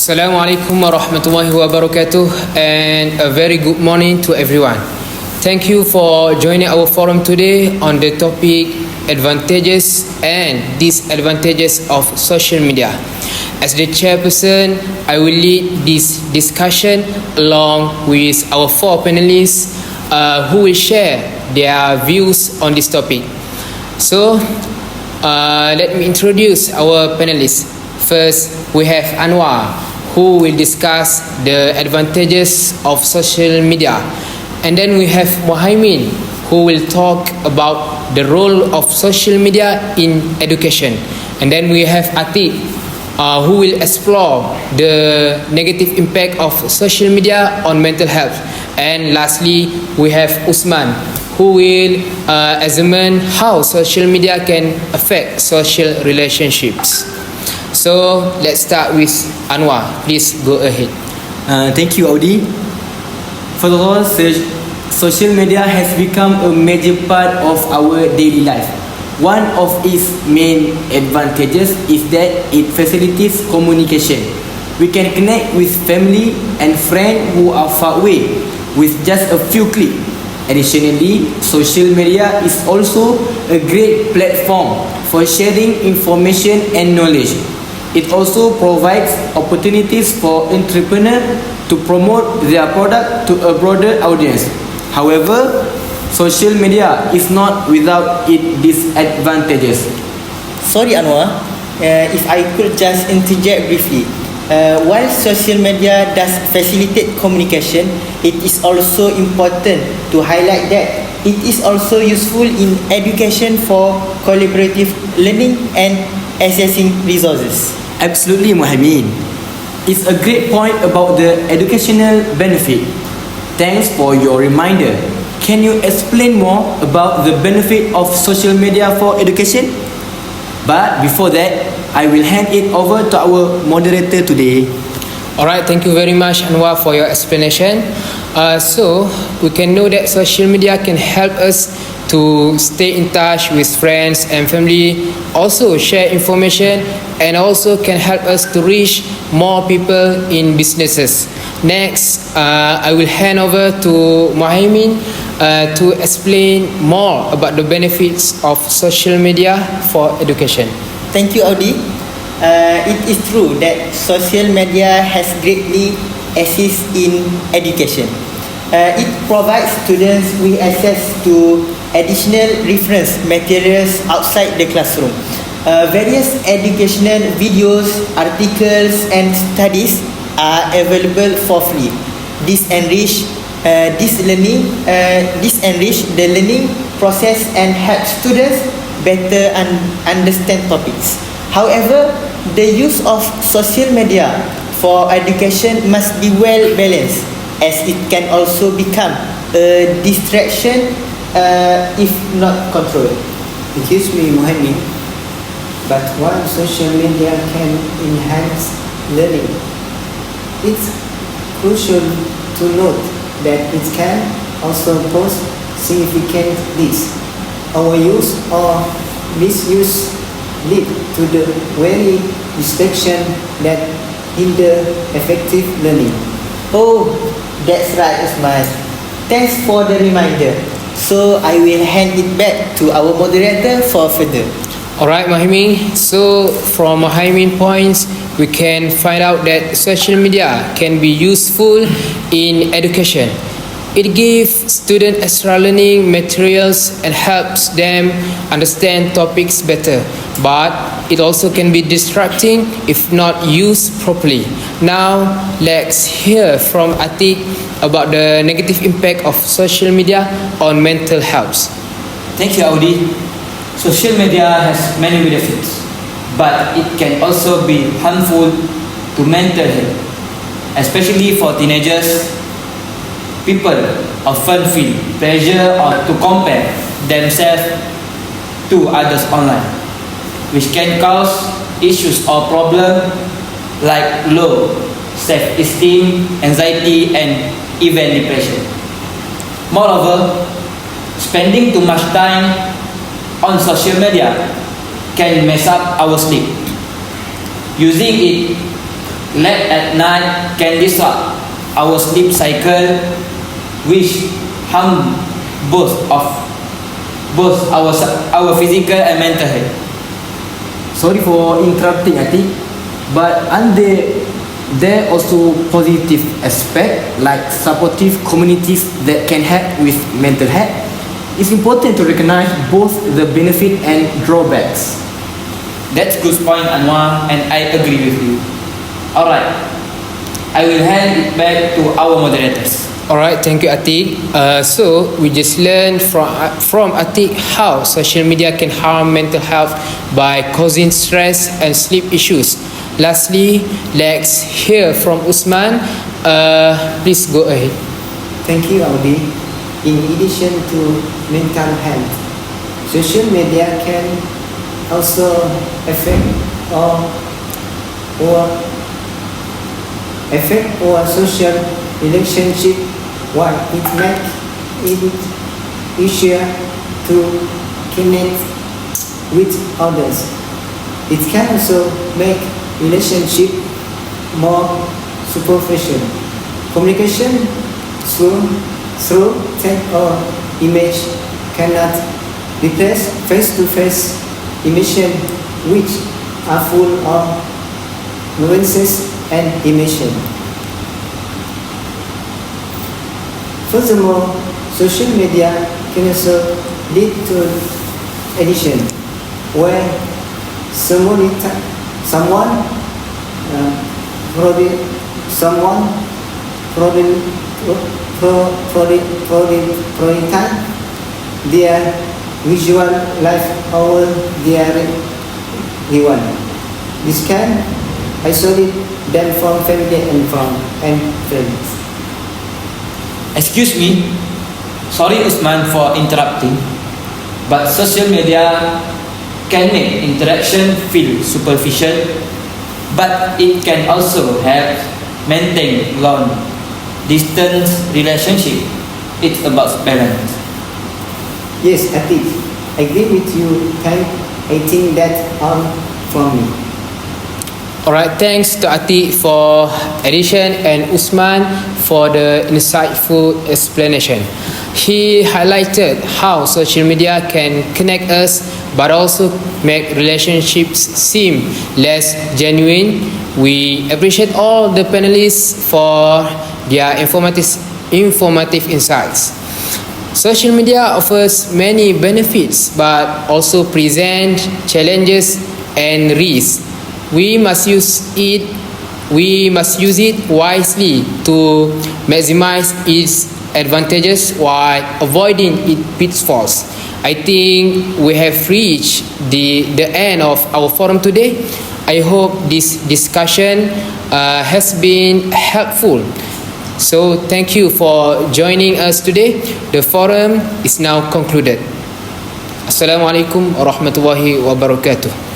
Assalamualaikum warahmatullahi wabarakatuh, and a very good morning to everyone. Thank you for joining our forum today on the topic advantages and disadvantages of social media. As the chairperson, I will lead this discussion along with our four panelists who will share their views on this topic. So, let me introduce our panelists. First, we have Anwar, who will discuss the advantages of social media. And then we have Mohaimin, who will talk about the role of social media in education. And then we have Atik, who will explore the negative impact of social media on mental health. And lastly, we have Usman, who will examine how social media can affect social relationships. So let's start with Anwar. Please go ahead. Thank you, Audi. Furthermore, social media has become a major part of our daily life. One of its main advantages is that it facilitates communication. We can connect with family and friends who are far away with just a few clicks. Additionally, social media is also a great platform for sharing information and knowledge. It also provides opportunities for entrepreneurs to promote their product to a broader audience. However, social media is not without its disadvantages. Sorry Anwar, if I could just interject briefly. While social media does facilitate communication, it is also important to highlight that it is also useful in education for collaborative learning and accessing resources. Absolutely, Mohaimin. It's a great point about the educational benefit. Thanks for your reminder. Can you explain more about the benefit of social media for education? But before that, I will hand it over to our moderator today. Alright, thank you very much, Anwar, for your explanation. So we can know that social media can help us to stay in touch with friends and family, also share information, and also can help us to reach more people in businesses. Next, I will hand over to Mohaimin to explain more about the benefits of social media for education. Thank you, Audi. It is true that social media has greatly assisted in education. It provides students with access to additional reference materials outside the classroom. Various educational videos, articles, and studies are available for free. This enrich the learning process and help students better understand topics. However, the use of social media for education must be well balanced, as it can also become a distraction if not controlled. Excuse me, Mohaimin, but while social media can enhance learning, it's crucial to note that it can also pose significant risks. Our use or misuse lead to the very distraction that hinder effective learning. Oh, that's right, Usman. Thanks for the reminder. So I will hand it back to our moderator for further. Alright, Mohaimin. So from Mohaimin points, we can find out that social media can be useful in education. It gives students extra learning materials and helps them understand topics better. But it also can be distracting if not used properly. Now, let's hear from Atik about the negative impact of social media on mental health. Thank you, Audi. Social media has many benefits, but it can also be harmful to mental health, especially for teenagers. People often feel pressure or to compare themselves to others online, which can cause issues or problems like low self-esteem, anxiety, and even depression. Moreover, spending too much time on social media can mess up our sleep. Using it late at night can disrupt our sleep cycle, which harm both our physical and mental health. Sorry for interrupting, Atik, but aren't there also positive aspect like supportive communities that can help with mental health? It's important to recognize both the benefit and drawbacks. That's good point, Anwar, and I agree with you. Alright, I will hand it back to our moderators. Alright, thank you, Atik. So we just learned from Atik how social media can harm mental health by causing stress and sleep issues. Lastly, let's hear from Usman. Please go ahead. Thank you, Audi. In addition to mental health, social media can also affect our social relationship, while it makes it easier to connect with others. It can also make relationship more superficial. Communication through text or image cannot replace face-to-face emotion, which are full of nuances and emotion. Furthermore, social media can also lead to addiction, where someone prioritize their visual life over their real one. This can isolate them from family and friends. Excuse me, sorry Usman for interrupting, but social media can make interaction feel superficial, but it can also help maintain long distance relationship. It's about balance. Yes, Atik, I agree with you. I think that's all from me. Alright, thanks to Atik for addition and Usman for the insightful explanation. He highlighted how social media can connect us but also make relationships seem less genuine. We appreciate all the panelists for their informative insights. Social media offers many benefits but also present challenges and risks. We must use it wisely to maximize its advantages while avoiding its pitfalls. I think we have reached the end of our forum today. I hope this discussion has been helpful. So thank you for joining us today. The forum is now concluded. Assalamualaikum warahmatullahi wabarakatuh.